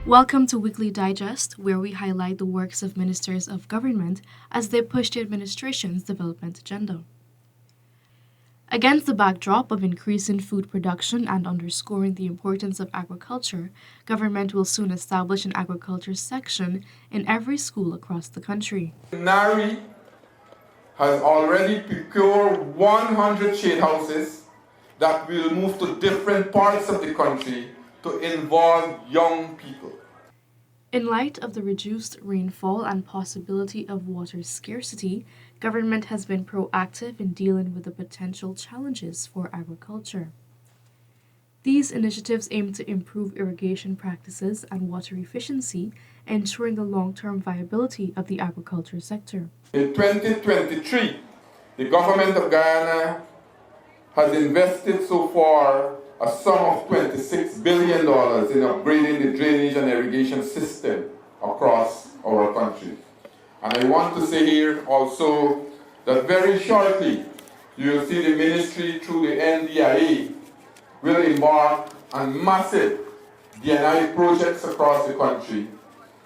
Welcome to Weekly Digest, where we highlight the works of ministers of government as they push the administration's development agenda. Against the backdrop of increasing food production and underscoring the importance of agriculture, government will soon establish an agriculture section in every school across the country. NARI has already procured 100 shade houses that will move to different parts of the country to involve young people. In light of the reduced rainfall and possibility of water scarcity, government has been proactive in dealing with the potential challenges for agriculture. These initiatives aim to improve irrigation practices and water efficiency, ensuring the long-term viability of the agriculture sector. In 2023, the government of Guyana has invested so far a sum of $26 billion in upgrading the drainage and irrigation system across our country. And I want to say here also that very shortly you will see the ministry through the NDIA will embark on massive DNI projects across the country,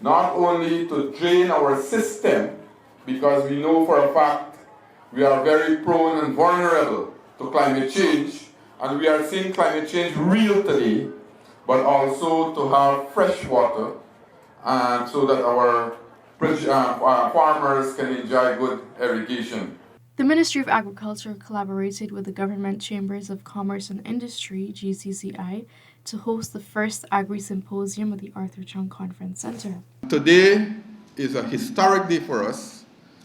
not only to drain our system, because we know for a fact we are very prone and vulnerable to climate change, and we are seeing climate change real today, but also to have fresh water, and so that our farmers can enjoy good irrigation. The Ministry of Agriculture collaborated with the Government Chambers of Commerce and Industry, GCCI, to host the first Agri-Symposium at the Arthur Chung Conference Center. Today is a historic day for us,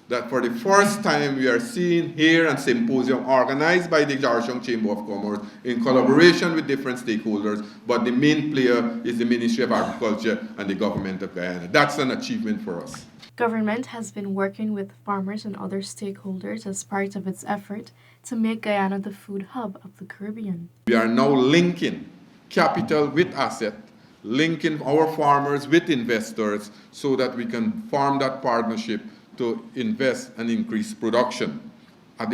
that for the first time we are seeing here a symposium organized by the Arthur Chamber of Commerce in collaboration with different stakeholders, but the main player is the Ministry of Agriculture and the Government of Guyana. That's an achievement for us. Government has been working with farmers and other stakeholders as part of its effort to make Guyana the food hub of the Caribbean. We are now linking capital with asset, linking our farmers with investors so that we can form that partnership to invest and increase production. At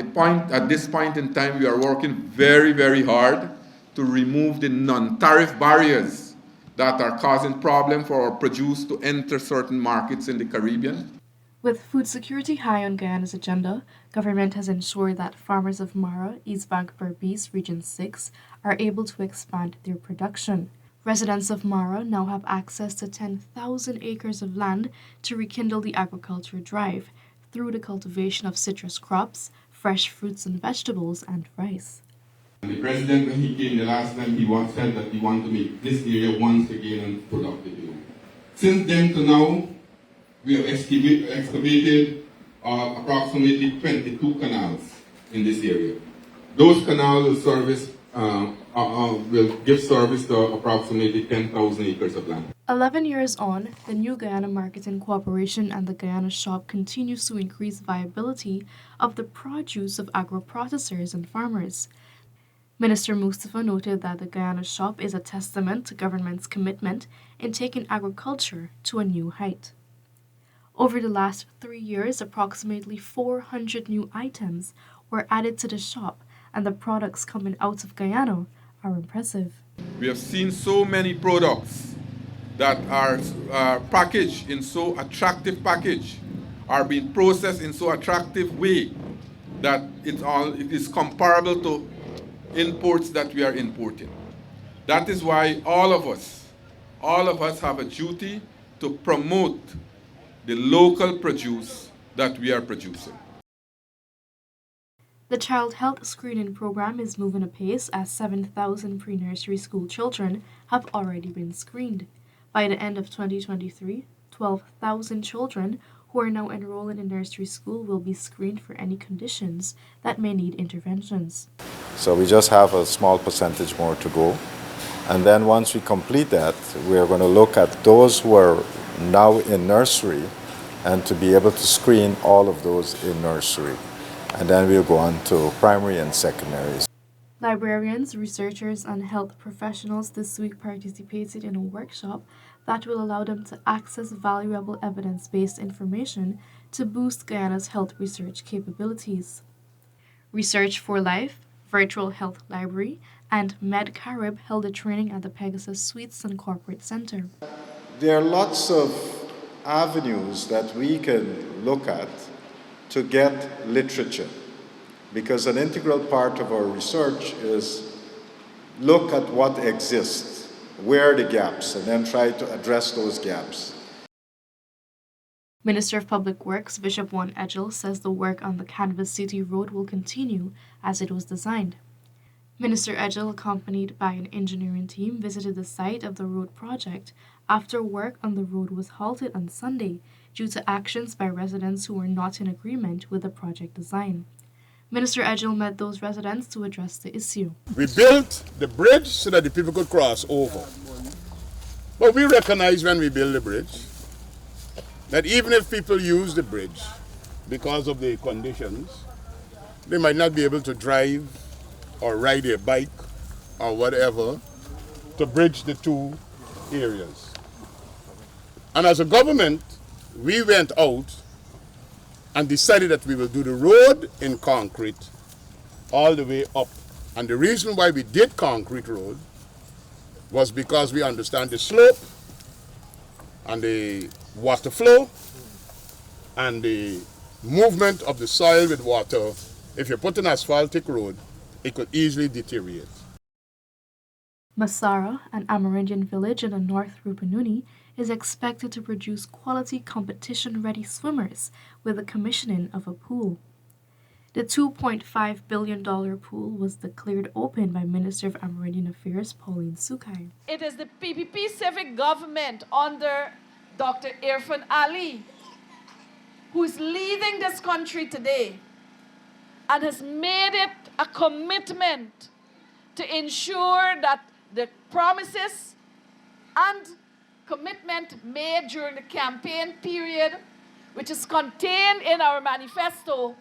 this point in time, we are working very, very hard to remove the non-tariff barriers that are causing problems for our produce to enter certain markets in the Caribbean. With food security high on Guyana's agenda, government has ensured that farmers of Mara, East Bank Berbice, Region 6, are able to expand their production. Residents of Mara now have access to 10,000 acres of land to rekindle the agriculture drive through the cultivation of citrus crops, fresh fruits and vegetables, and rice. The president, when he came the last time, he said that he wanted to make this area once again productive. Since then to now, we have excavated approximately 22 canals in this area. Those canals will give service to approximately 10,000 acres of land. 11 years on, the New Guyana Marketing Corporation and the Guyana Shop continues to increase viability of the produce of agro-processors and farmers. Minister Mustafa noted that the Guyana Shop is a testament to government's commitment in taking agriculture to a new height. Over the last 3 years, approximately 400 new items were added to the shop, and the products coming out of Guyana are impressive. We have seen so many products that are packaged in so attractive package, are being processed in so attractive way that it is comparable to imports that we are importing. That is why all of us have a duty to promote the local produce that we are producing. The Child Health Screening Program is moving apace as 7,000 pre-nursery school children have already been screened. By the end of 2023, 12,000 children who are now enrolling in nursery school will be screened for any conditions that may need interventions. So we just have a small percentage more to go. And then once we complete that, we're going to look at those who are now in nursery and to be able to screen all of those in nursery. And then we'll go on to primary and secondaries. Librarians, researchers, and health professionals this week participated in a workshop that will allow them to access valuable evidence-based information to boost Guyana's health research capabilities. Research for Life, Virtual Health Library, and MedCarib held a training at the Pegasus Suites and Corporate Center. There are lots of avenues that we can look at to get literature, because an integral part of our research is look at what exists, where are the gaps, and then try to address those gaps. Minister of Public Works Bishop Juan Edgell says the work on the Canvas City Road will continue as it was designed. Minister Edgell, accompanied by an engineering team, visited the site of the road project after work on the road was halted on Sunday due to actions by residents who were not in agreement with the project design. Minister Edgell met those residents to address the issue. We built the bridge so that the people could cross over. But we recognize when we build the bridge that even if people use the bridge because of the conditions, they might not be able to drive or ride a bike or whatever to bridge the two areas. And as a government, we went out and decided that we will do the road in concrete all the way up. And the reason why we did concrete road was because we understand the slope and the water flow and the movement of the soil with water. If you put an asphaltic road, it could easily deteriorate. Masara, an Amerindian village in the North Rupununi, is expected to produce quality competition-ready swimmers with the commissioning of a pool. The $2.5 billion pool was declared open by Minister of Amerindian Affairs Pauline Sukai. It is the PPP civic government under Dr. Irfan Ali who is leading this country today and has made it a commitment to ensure that the promises and commitment made during the campaign period, which is contained in our manifesto,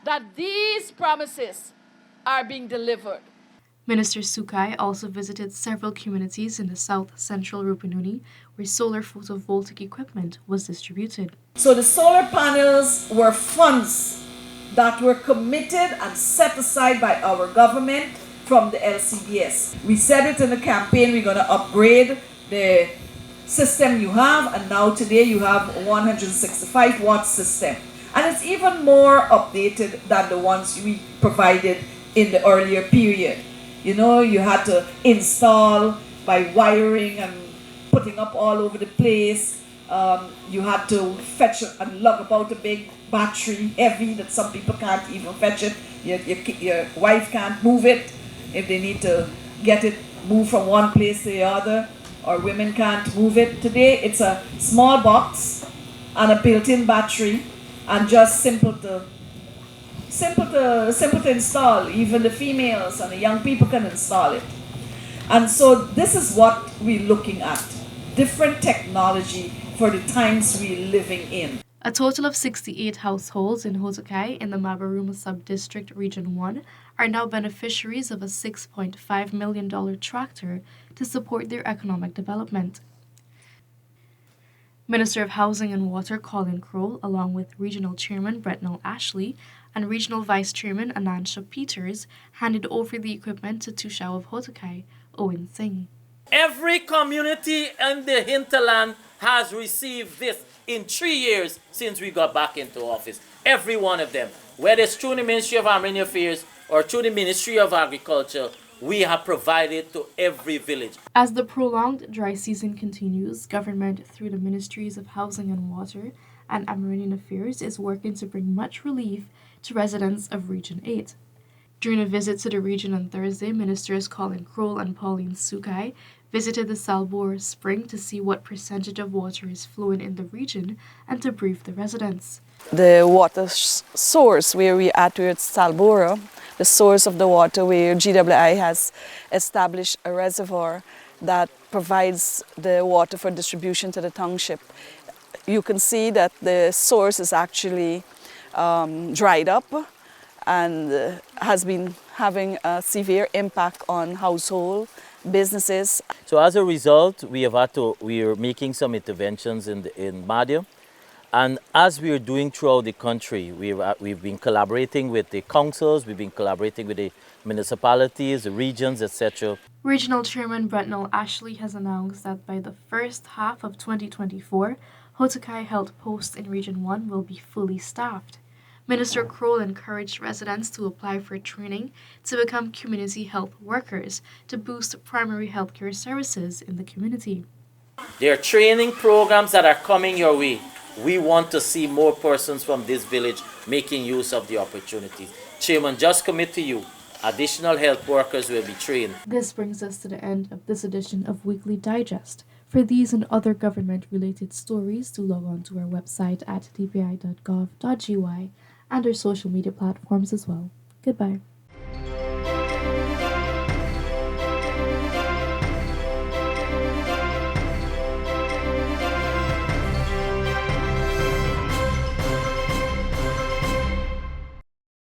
that these promises are being delivered. Minister Sukai also visited several communities in the south-central Rupununi where solar photovoltaic equipment was distributed. So the solar panels were funds that were committed and set aside by our government from the LCBS. We said it in the campaign, we're going to upgrade the system you have, and now today you have a 165 watt system. And it's even more updated than the ones we provided in the earlier period. You know, you had to install by wiring and putting up all over the place. You had to fetch and lug about a big battery, heavy, that some people can't even fetch it. Your wife can't move it if they need to get it moved from one place to the other, or women can't move it. Today it's a small box and a built-in battery and just simple to install. Even the females and the young people can install it. And so this is what we're looking at, different technology for the times we're living in. A total of 68 households in Hotokai in the Mabaruma Sub-District Region 1 are now beneficiaries of a $6.5 million tractor to support their economic development. Minister of Housing and Water Colin Crowell, along with Regional Chairman Bretnell Ashley and Regional Vice Chairman Anansha Peters, handed over the equipment to Tushao of Hotokai, Owen Singh. Every community in the hinterland has received this in 3 years since we got back into office. Every one of them. Whether it's through the Ministry of Amerindian Affairs or through the Ministry of Agriculture, we have provided to every village. As the prolonged dry season continues, government through the Ministries of Housing and Water and Amerindian Affairs is working to bring much relief to residents of Region 8. During a visit to the region on Thursday, Ministers Colin Crowell and Pauline Sukai visited the Salbora Spring to see what percentage of water is flowing in the region and to brief the residents. The water source where we're at, Salbora, the source of the water where GWI has established a reservoir that provides the water for distribution to the township. You can see that the source is actually dried up and has been having a severe impact on household businesses. So as a result, we are making some interventions in Madhya, And as we are doing throughout the country, we've been collaborating with the councils, we've been collaborating with the municipalities, the regions, etc. Regional Chairman Bretnell Ashley has announced that by the first half of 2024, Hotokai Health posts in Region 1 will be fully staffed. Minister Kroll encouraged residents to apply for training to become community health workers to boost primary healthcare services in the community. There are training programs that are coming your way. We want to see more persons from this village making use of the opportunities. Chairman, just commit to you, additional health workers will be trained. This brings us to the end of this edition of Weekly Digest. For these and other government-related stories, do log on to our website at dpi.gov.gy and our social media platforms as well. Goodbye.